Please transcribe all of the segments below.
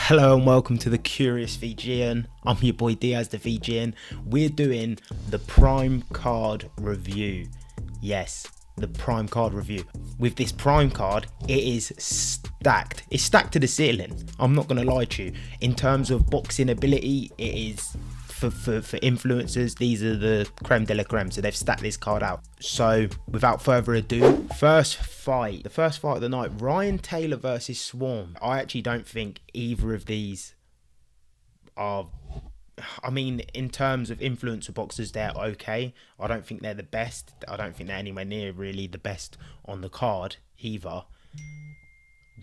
Hello and welcome to the Curious VGN. I'm your boy Diaz the VGN. We're doing the Prime card review. Yes, the Prime card review. With this Prime card, it is stacked. It's stacked to the ceiling. I'm not going to lie to you. In terms of boxing ability, it is for influencers. These are the creme de la creme. So they've stacked this card out. So without further ado, the first fight of the night, Ryan Taylor versus Swarm. I actually don't think either of these are, I mean, in terms of influencer boxers, they're okay. I don't think they're the best. I don't think they're anywhere near really the best on the card either.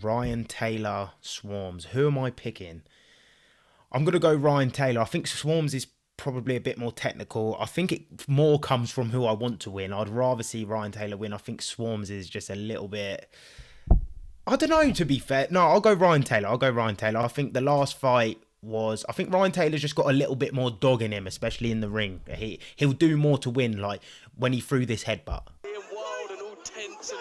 Ryan Taylor, Swarms. Who am I picking? I'm going to go Ryan Taylor. I think Swarms is probably a bit more technical. I think it more comes from who I want to win. I'd rather see Ryan Taylor win. I think Swarms is just a little bit, I don't know, to be fair. No, I'll go Ryan Taylor. I think the last fight was, I think Ryan Taylor's just got a little bit more dog in him, especially in the ring. He'll do more to win, like when he threw this headbutt. Wild and all tense and,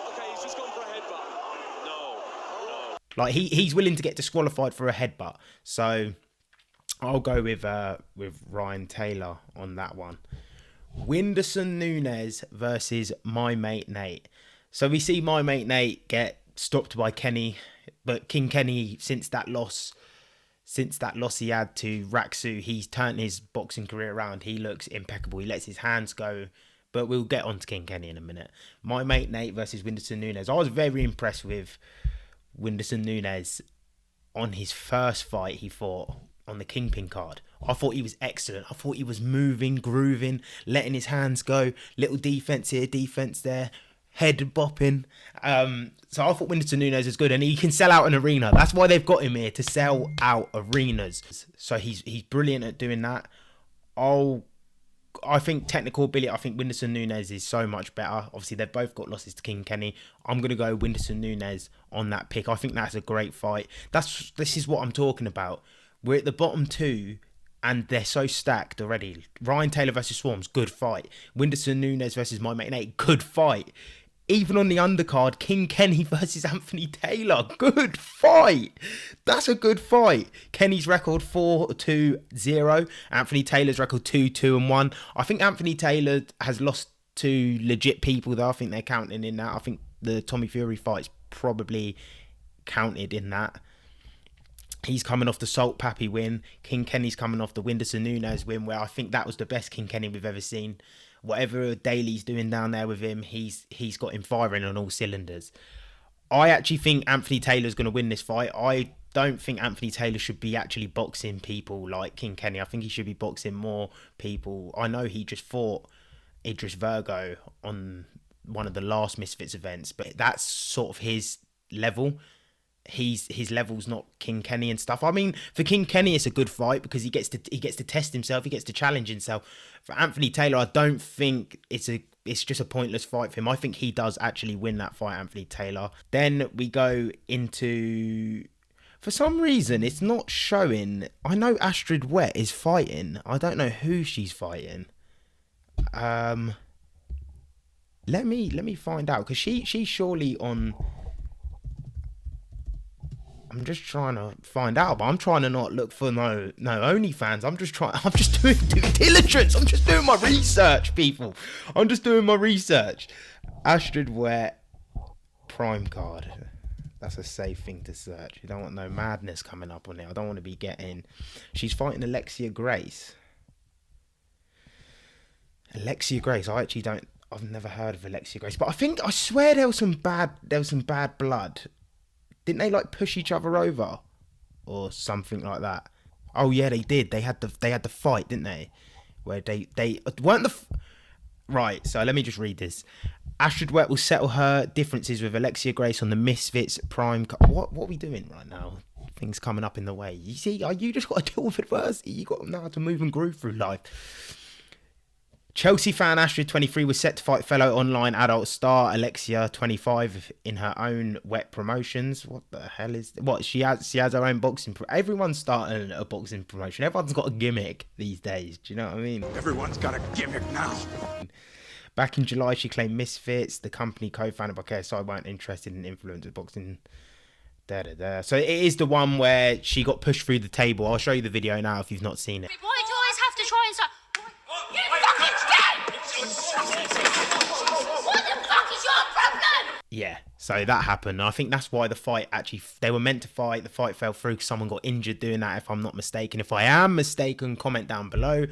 okay, he's just gone for a headbutt. No. Like he's willing to get disqualified for a headbutt. So I'll go with Ryan Taylor on that one. Whindersson Nunes versus my mate Nate. So we see my mate Nate get stopped by Kenny, but King Kenny, since that loss he had to Raksu, he's turned his boxing career around. He looks impeccable. He lets his hands go. But we'll get on to King Kenny in a minute. My mate Nate versus Whindersson Nunes. I was very impressed with Whindersson Nunes on his first fight he fought on the Kingpin card. I thought he was excellent. I thought he was moving, grooving, letting his hands go. Little defense here, defense there, head bopping. So I thought Whindersson Nunes is good, and he can sell out an arena. That's why they've got him here, to sell out arenas. So he's brilliant at doing that. I think technical ability, I think Whindersson Nunes is so much better. Obviously, they've both got losses to King Kenny. I'm going to go Whindersson Nunes on that pick. I think that's a great fight. This is what I'm talking about. We're at the bottom two, and they're so stacked already. Ryan Taylor versus Swarms, good fight. Whindersson Nunes versus my mate Nate, good fight. Even on the undercard, King Kenny versus Anthony Taylor, good fight. That's a good fight. Kenny's record 4-2-0. Anthony Taylor's record 2-2-1. I think Anthony Taylor has lost to legit people though. I think they're counting in that. I think the Tommy Fury fight's probably counted in that. He's coming off the Salt Pappy win. King Kenny's coming off the Whindersson Nunes win, where I think that was the best King Kenny we've ever seen. Whatever Daly's doing down there with him, he's got him firing on all cylinders. I actually think Anthony Taylor's going to win this fight. I don't think Anthony Taylor should be actually boxing people like King Kenny. I think he should be boxing more people. I know he just fought Idris Virgo on one of the last Misfits events, but that's sort of his level. His level's not King Kenny and stuff. I mean, for King Kenny, it's a good fight because he gets to test himself. He gets to challenge himself. For Anthony Taylor, I don't think it's just a pointless fight for him. I think he does actually win that fight, Anthony Taylor. Then we go into, for some reason, it's not showing. I know Astrid Wet is fighting. I don't know who she's fighting. Let me find out, because she's surely on. I'm just trying to find out, but I'm trying to not look for no OnlyFans. I'm just doing due diligence. I'm just doing my research, people. I'm just doing my research. Astrid Wet Prime card. That's a safe thing to search. You don't want no madness coming up on it. I don't want to be getting. She's fighting Alexia Grace. Alexia Grace. I've never heard of Alexia Grace, but I swear there was some bad blood. Didn't they like push each other over or something like that? Oh yeah, they did. They had the fight, didn't they? Where they weren't right. So let me just read this. Astrid Wet will settle her differences with Alexia Grace on the Misfits Prime. What are we doing right now? Things coming up in the way. You see, you just got to deal with adversity. You got to know how to move and groove through life. Chelsea fan Astrid, 23, was set to fight fellow online adult star Alexia, 25, in her own Wet Promotions. What the hell is... What, she has her own boxing... Everyone's starting a boxing promotion. Everyone's got a gimmick these days. Do you know what I mean? Everyone's got a gimmick now. Back in July, she claimed Misfits, the company co-founded by KSI, weren't interested in influencer boxing Da, da, da. So it is the one where she got pushed through the table. I'll show you the video now if you've not seen it. Why do you always have to try and start? You fucking scared! What the fuck is your problem? Yeah, so that happened. I think that's why the fight actually, they were meant to fight. The fight fell through because someone got injured doing that, if I'm not mistaken. If I am mistaken, comment down below.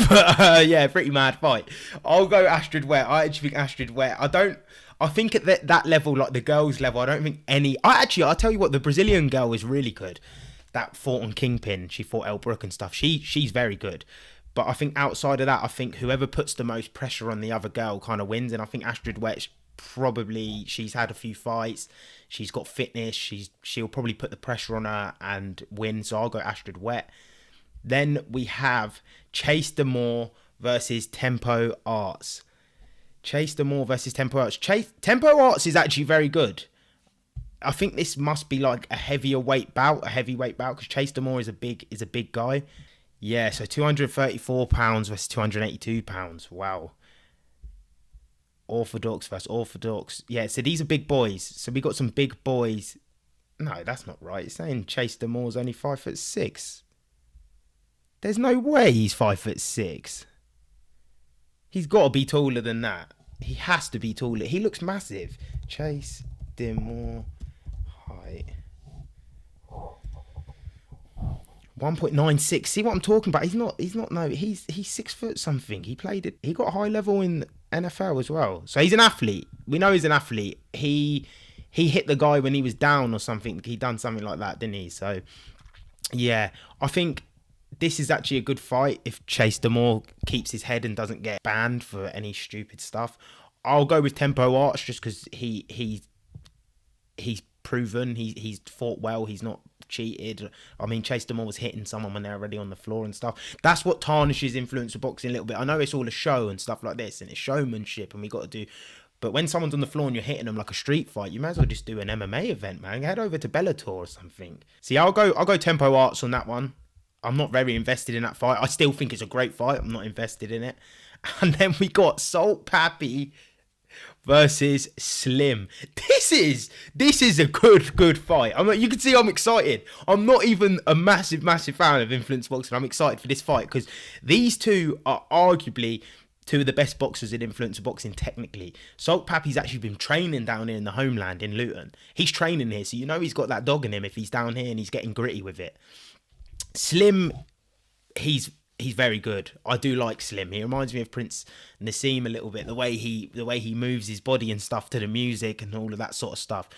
Yeah, pretty mad fight. I'll go Astrid Wet. I actually think Astrid Wet. I think at that level, like the girls level, I don't think any. I'll tell you what, the Brazilian girl is really good. That fought on Kingpin. She fought Elle Brook and stuff. She's very good. But I think outside of that, I think whoever puts the most pressure on the other girl kind of wins. And I think Astrid Wet she's had a few fights. She's got fitness. She'll probably put the pressure on her and win. So I'll go Astrid Wet. Then we have Chase Demore versus Tempo Arts. Chase Demore versus Tempo Arts. Tempo Arts is actually very good. I think this must be like a heavyweight bout, because Chase Demore is a big guy. Yeah, so 234 pounds versus 282 pounds. Wow. Orthodox versus Orthodox. Yeah, so these are big boys. So we got some big boys. No, that's not right. It's saying Chase Demore's only 5'6". There's no way he's 5'6". He's got to be taller than that. He has to be taller. He looks massive. Chase Demore height 1.96. See what I'm talking about? He's 6 foot something. He got high level in NFL as well. So he's an athlete. We know he's an athlete. He hit the guy when he was down or something. He done something like that, didn't he? So yeah, I think this is actually a good fight if Chase Demore keeps his head and doesn't get banned for any stupid stuff. I'll go with Tempo Arts just because he's proven. He's fought well. He's not cheated. I mean, Chase Demore was hitting someone when they're already on the floor and stuff. That's what tarnishes influencer boxing a little bit. I know it's all a show and stuff like this, and it's showmanship, and we got to do. But when someone's on the floor and you're hitting them like a street fight, you might as well just do an MMA event, man. Head over to Bellator or something. See, I'll go Tempo Arts on that one. I'm not very invested in that fight. I still think it's a great fight. I'm not invested in it. And then we got Salt Pappy versus Slim. This is a good fight. You can see I'm excited. I'm not even a massive fan of influence boxing. I'm excited for this fight because these two are arguably two of the best boxers in influencer boxing technically. Salt Pappy's actually been training down here in the homeland in Luton. He's training here, so you know he's got that dog in him if he's down here and he's getting gritty with it. Slim, he's very good. I do like Slim. He reminds me of Prince Nassim a little bit. The way he moves his body and stuff to the music and all of that sort of stuff.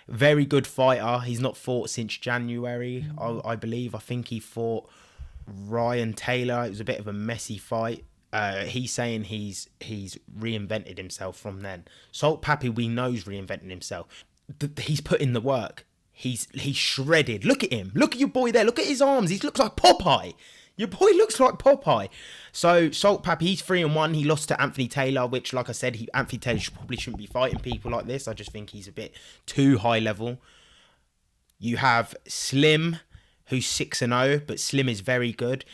Very good fighter. He's not fought since January, I believe. I think he fought Ryan Taylor. It was a bit of a messy fight. He's saying he's reinvented himself from then. Salt Pappy, we know's reinvented himself. He's put in the work. He's shredded. Look at him. Look at your boy there. Look at his arms. He looks like Popeye. Your boy looks like Popeye. So Salt Pappy, he's 3-1. He lost to Anthony Taylor, which, like I said, Anthony Taylor probably shouldn't be fighting people like this. I just think he's a bit too high level. You have Slim, who's 6-0, but Slim is very good.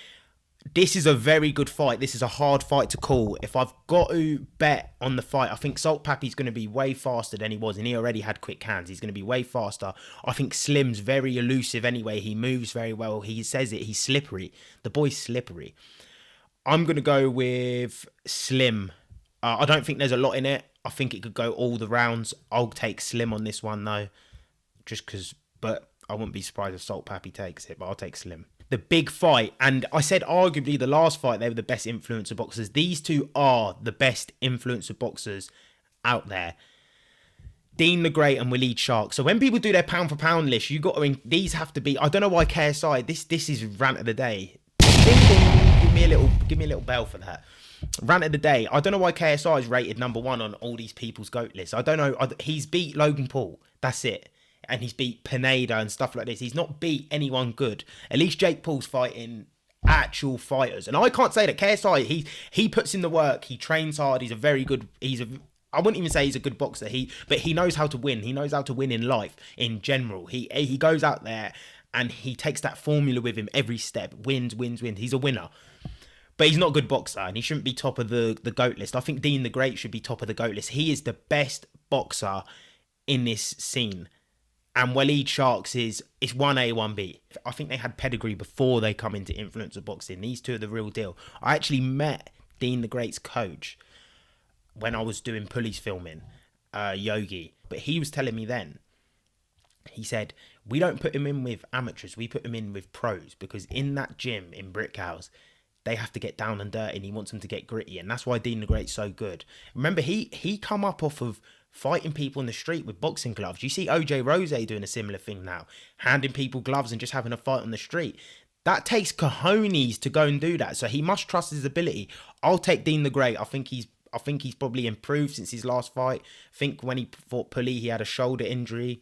This is a very good fight. This is a hard fight to call. If I've got to bet on the fight, I think Salt Pappy's going to be way faster than he was, and he already had quick hands. He's going to be way faster. I think Slim's very elusive anyway. He moves very well. He says it. He's slippery. The boy's slippery. I'm going to go with Slim. I don't think there's a lot in it. I think it could go all the rounds. I'll take Slim on this one, though, just because. But I wouldn't be surprised if Salt Pappy takes it, but I'll take Slim. The big fight, and I said arguably the last fight they were the best influencer boxers. These two are the best influencer boxers out there. Dean the Great and Waleed Shark. So when people do their pound for pound list, these have to be. I don't know why KSI. This is rant of the day. Ding ding. Give me a little bell for that. Rant of the day. I don't know why KSI is rated number 1 on all these people's GOAT lists. I don't know. He's beat Logan Paul. That's it. And he's beat Pineda and stuff like this. He's not beat anyone good. At least Jake Paul's fighting actual fighters. And I can't say that. KSI, he puts in the work. He trains hard. He's a very good... I wouldn't even say he's a good boxer. But he knows how to win. He knows how to win in life in general. He goes out there and he takes that formula with him every step. Wins. He's a winner. But he's not a good boxer and he shouldn't be top of the GOAT list. I think Dean the Great should be top of the GOAT list. He is the best boxer in this scene. And Waleed Sharks it's 1A, 1B. I think they had pedigree before they come into influencer boxing. These two are the real deal. I actually met Dean the Great's coach when I was doing police filming, Yogi. But he was telling me then, he said, we don't put him in with amateurs, we put him in with pros, because in that gym in Brickhouse, they have to get down and dirty and he wants them to get gritty. And that's why Dean the Great's so good. Remember, he come up off of fighting people in the street with boxing gloves. You see OJ Rose doing a similar thing now, handing people gloves and just having a fight on the street. That takes cojones to go and do that. So he must trust his ability. I'll take Dean the Great. I think he's probably improved since his last fight. I think when he fought Pulley, he had a shoulder injury.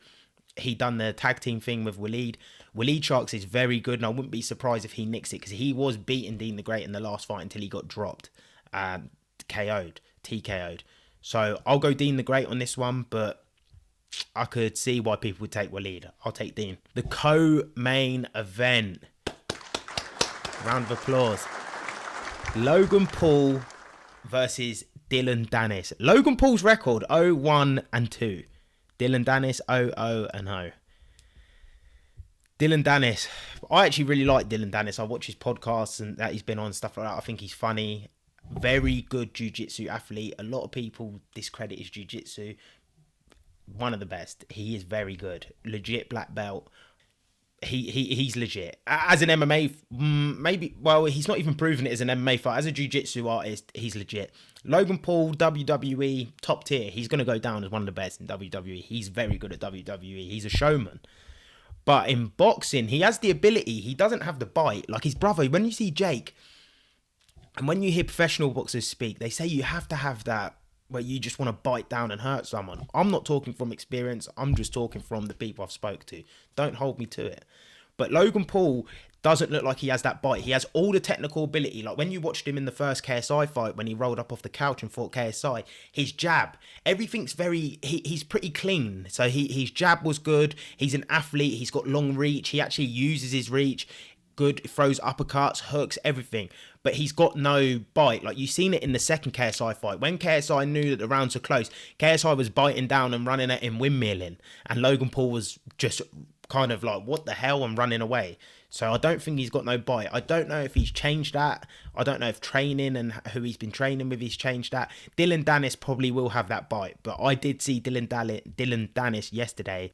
He done the tag team thing with Waleed. Waleed Sharks is very good, and I wouldn't be surprised if he nicks it, because he was beating Dean the Great in the last fight until he got dropped, TKO'd. So I'll go Dean the Great on this one, but I could see why people would take Waleed. I'll take Dean. The co-main event. Round of applause. Logan Paul versus Dylan Dennis. Logan Paul's record 0-1-2. Dylan Dennis 0-0-0. Dylan Dennis. I actually really like Dylan Dennis. I watch his podcasts and that he's been on, stuff like that. I think he's funny. Very good jiu-jitsu athlete. A lot of people discredit his jiu-jitsu. One of the best. He is very good. Legit black belt. He's legit. As an MMA, maybe, well, he's not even proven it as an MMA fighter. As a jiu-jitsu artist, he's legit. Logan Paul, WWE, top tier. He's going to go down as one of the best in WWE. He's very good at WWE. He's a showman. But in boxing, he has the ability. He doesn't have the bite. Like his brother, when you see Jake, and when you hear professional boxers speak, they say you have to have that where you just want to bite down and hurt someone. I'm not talking from experience. I'm just talking from the people I've spoke to. Don't hold me to it. But Logan Paul doesn't look like he has that bite. He has all the technical ability. Like when you watched him in the first KSI fight, when he rolled up off the couch and fought KSI, his jab, everything's very, he's pretty clean. So his jab was good. He's an athlete. He's got long reach. He actually uses his reach. Good, throws uppercuts, hooks, everything. But he's got no bite. Like you've seen it in the second KSI fight. When KSI knew that the rounds were close, KSI was biting down and running at him, windmilling. And Logan Paul was just kind of like, what the hell, and running away. So I don't think he's got no bite. I don't know if he's changed that. I don't know if training and who he's been training with he's changed that. Dylan Dennis probably will have that bite. But I did see Dylan Dennis yesterday.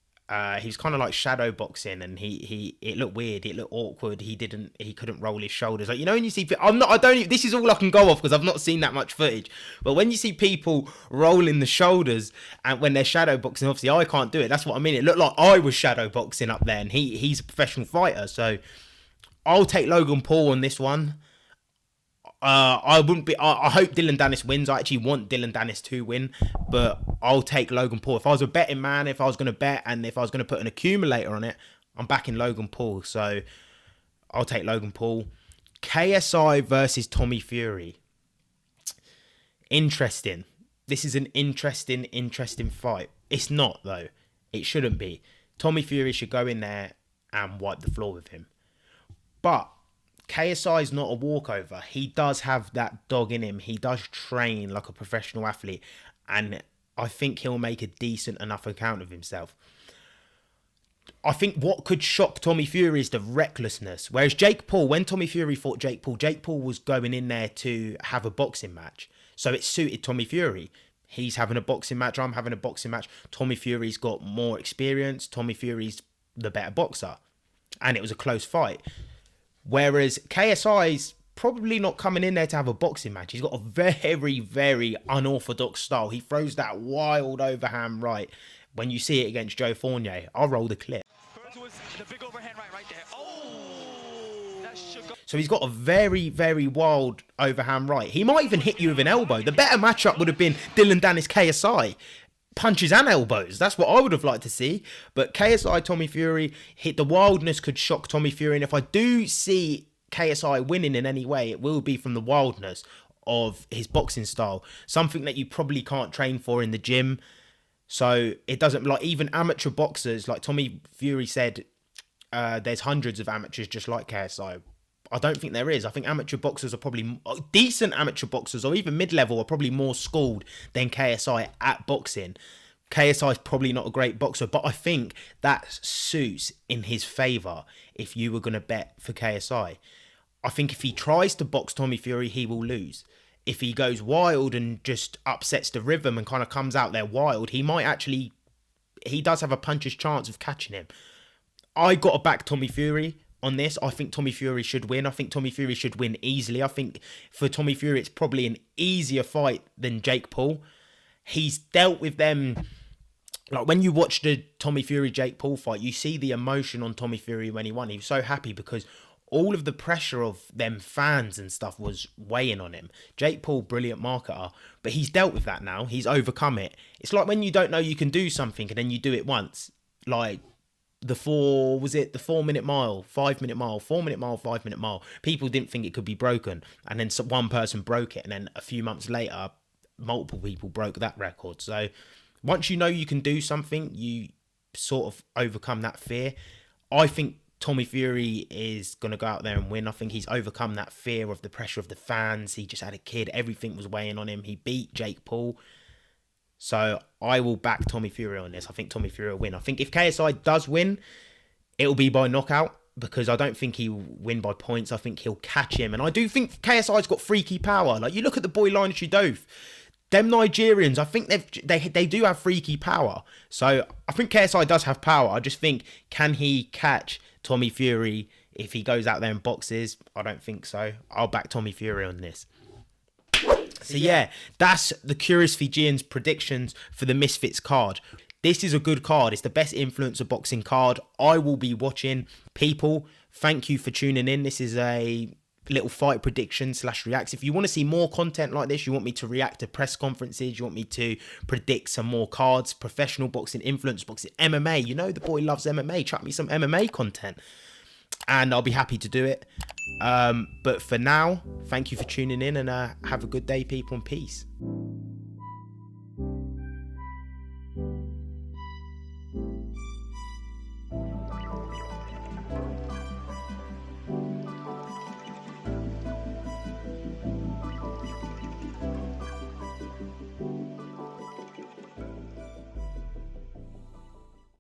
He was kind of like shadow boxing, and it looked weird. It looked awkward. He couldn't roll his shoulders. Like, you know, when you see, this is all I can go off because I've not seen that much footage. But when you see people rolling the shoulders and when they're shadow boxing, obviously I can't do it. That's what I mean. It looked like I was shadow boxing up there, and he's a professional fighter. So I'll take Logan Paul on this one. I hope Dylan Dennis wins. I actually want Dylan Dennis to win, but I'll take Logan Paul. If I was a betting man, if I was going to bet, and if I was going to put an accumulator on it, I'm backing Logan Paul. So I'll take Logan Paul. KSI versus Tommy Fury. Interesting. This is an interesting fight. It's not, though. It shouldn't be. Tommy Fury should go in there and wipe the floor with him. But KSI is not a walkover. He does have that dog in him. He does train like a professional athlete. And I think he'll make a decent enough account of himself. I think what could shock Tommy Fury is the recklessness. Whereas Jake Paul, when Tommy Fury fought Jake Paul was going in there to have a boxing match. So it suited Tommy Fury. He's having a boxing match. I'm having a boxing match. Tommy Fury's got more experience. Tommy Fury's the better boxer. And it was a close fight. Whereas KSI's probably not coming in there to have a boxing match. He's got a very, very unorthodox style. He throws that wild overhand right. When you see it against Joe Fournier, I'll roll the clip. The big overhand right there. Oh, that should go. So he's got a very, very wild overhand right. He might even hit you with an elbow. The better matchup would have been Dylan Dennis KSI. Punches and elbows. That's what I would have liked to see. But KSI, Tommy Fury, the wildness could shock Tommy Fury. And if I do see KSI winning in any way, it will be from the wildness of his boxing style. Something that you probably can't train for in the gym. So it doesn't, like even amateur boxers, like Tommy Fury said, there's hundreds of amateurs just like KSI. I don't think there is. I think amateur boxers are probably, decent amateur boxers or even mid-level are probably more schooled than KSI at boxing. KSI is probably not a great boxer, but I think that suits in his favour if you were going to bet for KSI. I think if he tries to box Tommy Fury, he will lose. If he goes wild and just upsets the rhythm and kind of comes out there wild, he might actually... He does have a puncher's chance of catching him. I got to back Tommy Fury on this. I think Tommy Fury should win. I think Tommy Fury should win easily. I think for Tommy Fury, it's probably an easier fight than Jake Paul. He's dealt with them... Like, when you watch the Tommy Fury-Jake Paul fight, you see the emotion on Tommy Fury when he won. He was so happy because all of the pressure of them fans and stuff was weighing on him. Jake Paul, brilliant marketer, but he's dealt with that now. He's overcome it. It's like when you don't know you can do something and then you do it once. Like the 4-minute mile, 5-minute mile, 4-minute mile, 5-minute mile. People didn't think it could be broken. And then one person broke it. And then a few months later, multiple people broke that record. So once you know you can do something, you sort of overcome that fear. I think Tommy Fury is going to go out there and win. I think he's overcome that fear of the pressure of the fans. He just had a kid. Everything was weighing on him. He beat Jake Paul. So I will back Tommy Fury on this. I think Tommy Fury will win. I think if KSI does win, it'll be by knockout because I don't think he'll win by points. I think he'll catch him. And I do think KSI's got freaky power. Like, you look at the boy Lion Shidove. Them Nigerians, I think they do have freaky power. So I think KSI does have power. I just think, can he catch Tommy Fury if he goes out there and boxes? I don't think so. I'll back Tommy Fury on this. So yeah, that's the Curious Fijian's predictions for the Misfits card. This is a good card. It's the best influencer boxing card. I will be watching. People, thank you for tuning in. This is a little fight prediction / reacts. If you want to see more content like this, you want me to react to press conferences, you want me to predict some more cards, professional boxing, influence boxing, MMA. You know the boy loves MMA. Chuck me some MMA content and I'll be happy to do it. But for now, thank you for tuning in and have a good day, people, and peace.